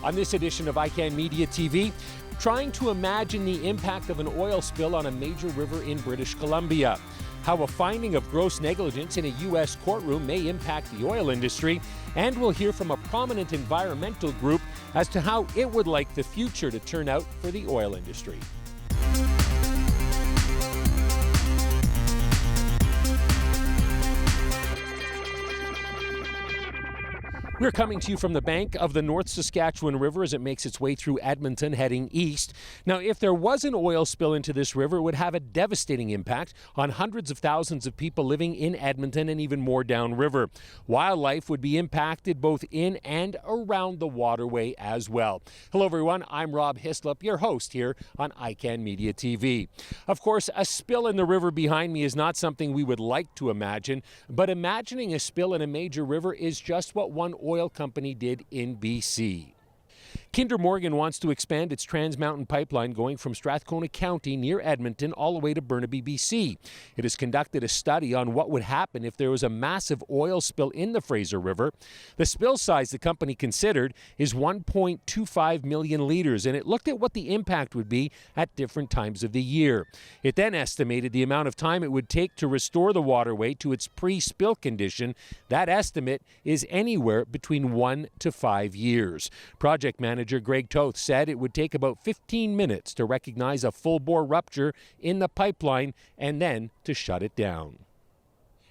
On this edition of ICANN Media TV, trying to imagine the impact of an oil spill on a major river in British Columbia, how a finding of gross negligence in a U.S. courtroom may impact the oil industry, and we'll hear from a prominent environmental group as to how it would like the future to turn out for the oil industry. We're coming to you from the bank of the North Saskatchewan River as it makes its way through Edmonton heading east. Now, if there was an oil spill into this river, it would have a devastating impact on hundreds of thousands of people living in Edmonton and even more downriver. Wildlife would be impacted both in and around the waterway as well. Hello, everyone. I'm Rob Hislop, your host here on ICANN Media TV. Of course, a spill in the river behind me is not something we would like to imagine, but imagining a spill in a major river is just what one oil company did in BC. Kinder Morgan wants to expand its Trans Mountain pipeline going from Strathcona County near Edmonton all the way to Burnaby, BC. It has conducted a study on what would happen if there was a massive oil spill in the Fraser River. The spill size the company considered is 1.25 million liters, and it looked at what the impact would be at different times of the year. It then estimated the amount of time it would take to restore the waterway to its pre-spill condition. That estimate is anywhere between 1 to 5 years. Project manager Greg Toth said it would take about 15 minutes to recognize a full-bore rupture in the pipeline and then to shut it down.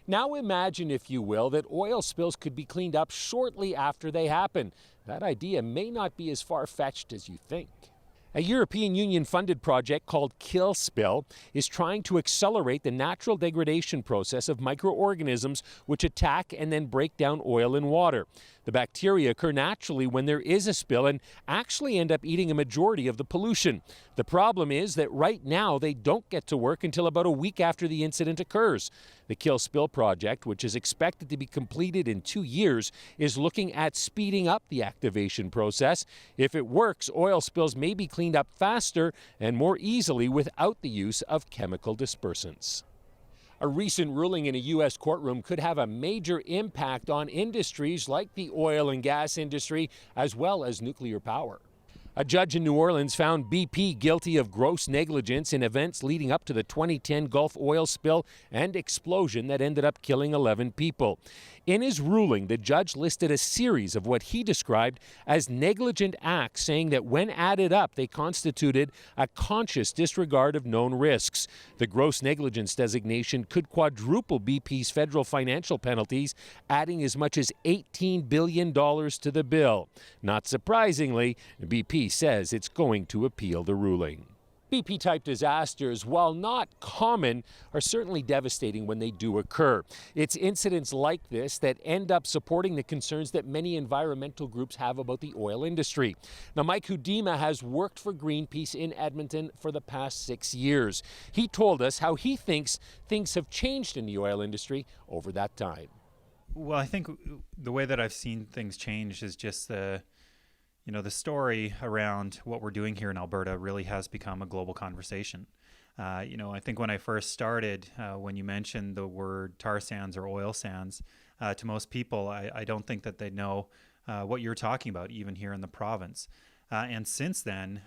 Now imagine, if you will, that oil spills could be cleaned up shortly after they happen. That idea may not be as far-fetched as you think. A European Union-funded project called Kill Spill is trying to accelerate the natural degradation process of microorganisms which attack and then break down oil and water. The bacteria occur naturally when there is a spill and actually end up eating a majority of the pollution. The problem is that right now they don't get to work until about a week after the incident occurs. The Kill Spill project, which is expected to be completed in 2 years, is looking at speeding up the activation process. If it works, oil spills may be cleaned up faster and more easily without the use of chemical dispersants. A recent ruling in a U.S. courtroom could have a major impact on industries like the oil and gas industry, as well as nuclear power. A judge in New Orleans found BP guilty of gross negligence in events leading up to the 2010 Gulf oil spill and explosion that ended up killing 11 people. In his ruling, the judge listed a series of what he described as negligent acts, saying that when added up, they constituted a conscious disregard of known risks. The gross negligence designation could quadruple BP's federal financial penalties, adding as much as $18 billion to the bill. Not surprisingly, BP says it's going to appeal the ruling. BP-type disasters, while not common, are certainly devastating when they do occur. It's incidents like this that end up supporting the concerns that many environmental groups have about the oil industry. Now, Mike Hudima has worked for Greenpeace in Edmonton for the past 6 years. He told us how he thinks things have changed in the oil industry over that time. Well, I think the way that I've seen things change is just the story around what we're doing here in Alberta really has become a global conversation. I think when I first started, when you mentioned the word tar sands or oil sands, to most people, I don't think that they know what you're talking about, even here in the province. And since then,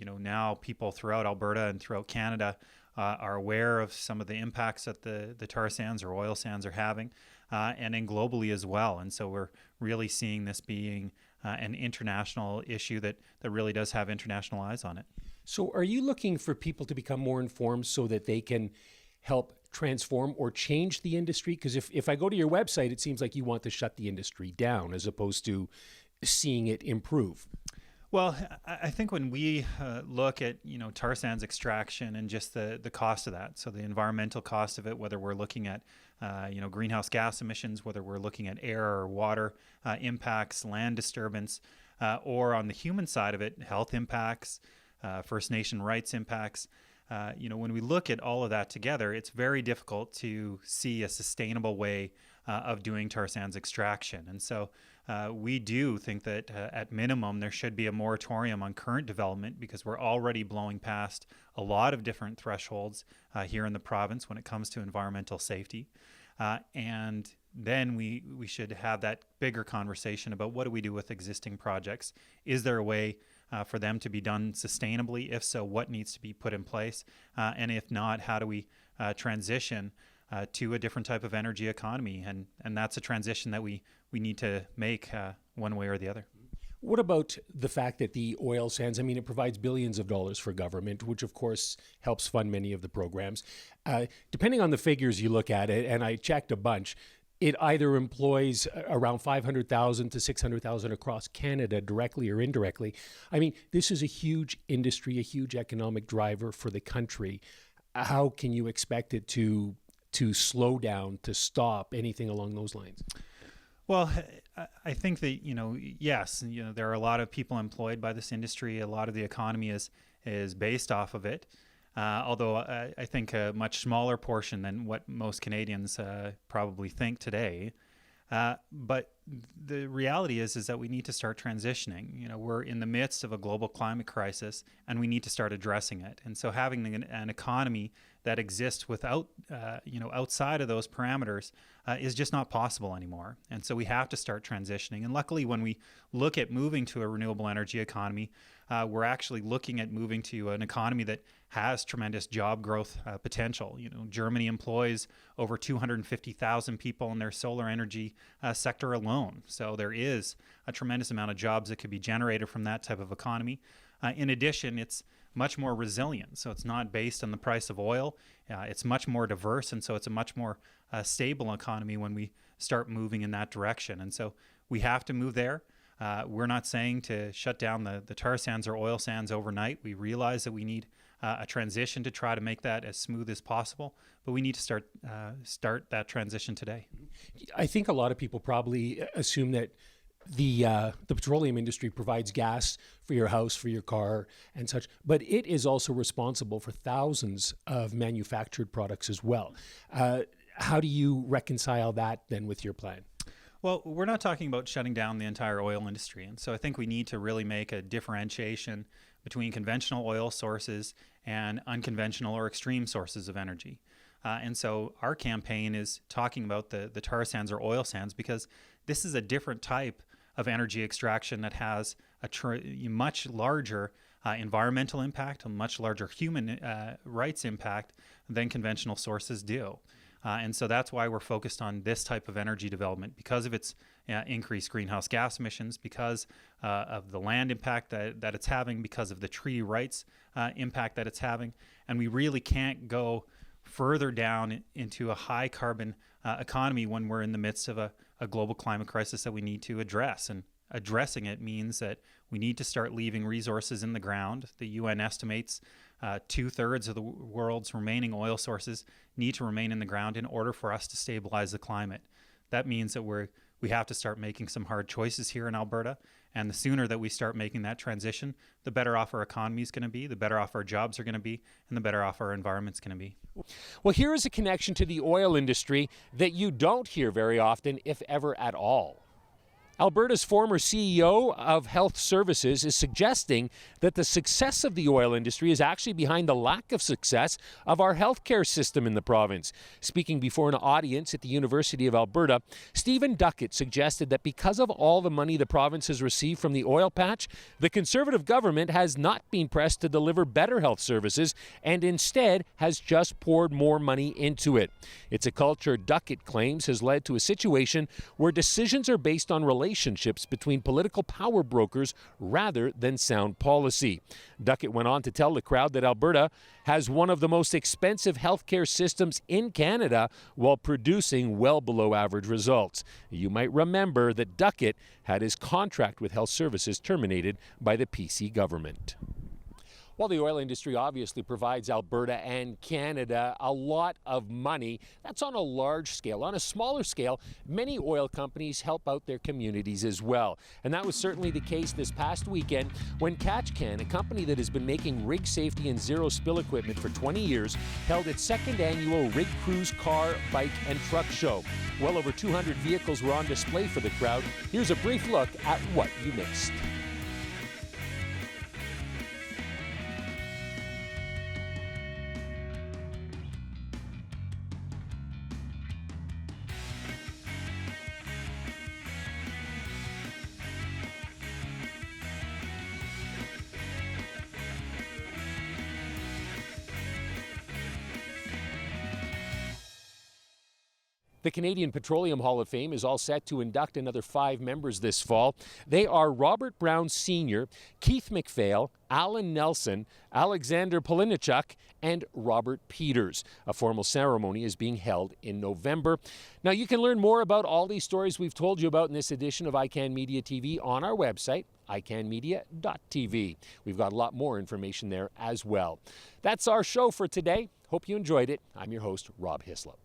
now people throughout Alberta and throughout Canada are aware of some of the impacts that the tar sands or oil sands are having, and then globally as well. And so we're really seeing this being an international issue that really does have international eyes on it. So are you looking for people to become more informed so that they can help transform or change the industry? Because if I go to your website, it seems like you want to shut the industry down as opposed to seeing it improve. Well, I think when we look at tar sands extraction and just the cost of that, so the environmental cost of it, whether we're looking at greenhouse gas emissions, whether we're looking at air or water impacts, land disturbance, or on the human side of it, health impacts, First Nation rights impacts. When we look at all of that together, it's very difficult to see a sustainable way of doing tar sands extraction. And so we do think that at minimum, there should be a moratorium on current development because we're already blowing past a lot of different thresholds here in the province when it comes to environmental safety. And then we should have that bigger conversation about what do we do with existing projects. Is there a way for them to be done sustainably? If so, what needs to be put in place? And if not, how do we transition to a different type of energy economy? And that's a transition that we need to make one way or the other. What about the fact that the oil sands, I mean, it provides billions of dollars for government, which of course helps fund many of the programs. Depending on the figures you look at it, and I checked a bunch, it either employs around 500,000 to 600,000 across Canada, directly or indirectly. I mean, this is a huge industry, a huge economic driver for the country. How can you expect it to slow down, to stop, anything along those lines? Well, I think that, yes, there are a lot of people employed by this industry. A lot of the economy is based off of it. Although I think a much smaller portion than what most Canadians probably think today. But the reality is that we need to start transitioning. We're in the midst of a global climate crisis, and we need to start addressing it. And so having an economy that exists without, outside of those parameters is just not possible anymore. And so we have to start transitioning. And luckily, when we look at moving to a renewable energy economy, we're actually looking at moving to an economy that has tremendous job growth potential. Germany employs over 250,000 people in their solar energy sector alone. So there is a tremendous amount of jobs that could be generated from that type of economy. In addition, it's much more resilient. So it's not based on the price of oil. It's much more diverse. And so it's a much more stable economy when we start moving in that direction. And so we have to move there. We're not saying to shut down the tar sands or oil sands overnight. We realize that we need a transition to try to make that as smooth as possible, but we need to start that transition today. I think a lot of people probably assume that the petroleum industry provides gas for your house, for your car, and such, but it is also responsible for thousands of manufactured products as well. How do you reconcile that then with your plan? Well, we're not talking about shutting down the entire oil industry. And so I think we need to really make a differentiation between conventional oil sources and unconventional or extreme sources of energy. And so our campaign is talking about the tar sands or oil sands because this is a different type of energy extraction that has a much larger environmental impact, a much larger human rights impact than conventional sources do. And so that's why we're focused on this type of energy development, because of its increased greenhouse gas emissions, because of the land impact that it's having, because of the treaty rights impact that it's having. And we really can't go further down into a high carbon economy when we're in the midst of a global climate crisis that we need to address. And addressing it means that we need to start leaving resources in the ground. The UN estimates 2/3 of the world's remaining oil sources need to remain in the ground in order for us to stabilize the climate. That means that we have to start making some hard choices here in Alberta. And the sooner that we start making that transition, the better off our economy is going to be, the better off our jobs are going to be, and the better off our environment's going to be. Well, here is a connection to the oil industry that you don't hear very often, if ever at all. Alberta's former CEO of Health Services is suggesting that the success of the oil industry is actually behind the lack of success of our healthcare system in the province. Speaking before an audience at the University of Alberta, Stephen Duckett suggested that because of all the money the province has received from the oil patch, the Conservative government has not been pressed to deliver better health services and instead has just poured more money into it. It's a culture Duckett claims has led to a situation where decisions are based on relationships between political power brokers rather than sound policy. Duckett went on to tell the crowd that Alberta has one of the most expensive healthcare systems in Canada while producing well below average results. You might remember that Duckett had his contract with Health Services terminated by the PC government. While the oil industry obviously provides Alberta and Canada a lot of money, that's on a large scale. On a smaller scale, many oil companies help out their communities as well. And that was certainly the case this past weekend when Catchcan, a company that has been making rig safety and zero spill equipment for 20 years, held its second annual Rig Cruise Car, Bike and Truck Show. Well over 200 vehicles were on display for the crowd. Here's a brief look at what you missed. The Canadian Petroleum Hall of Fame is all set to induct another 5 members this fall. They are Robert Brown Sr., Keith MacPhail, Alan Nelson, Alexander Polinichuk, and Robert Peters. A formal ceremony is being held in November. Now, you can learn more about all these stories we've told you about in this edition of ICANN Media TV on our website, icannmedia.tv. We've got a lot more information there as well. That's our show for today. Hope you enjoyed it. I'm your host, Rob Hislow.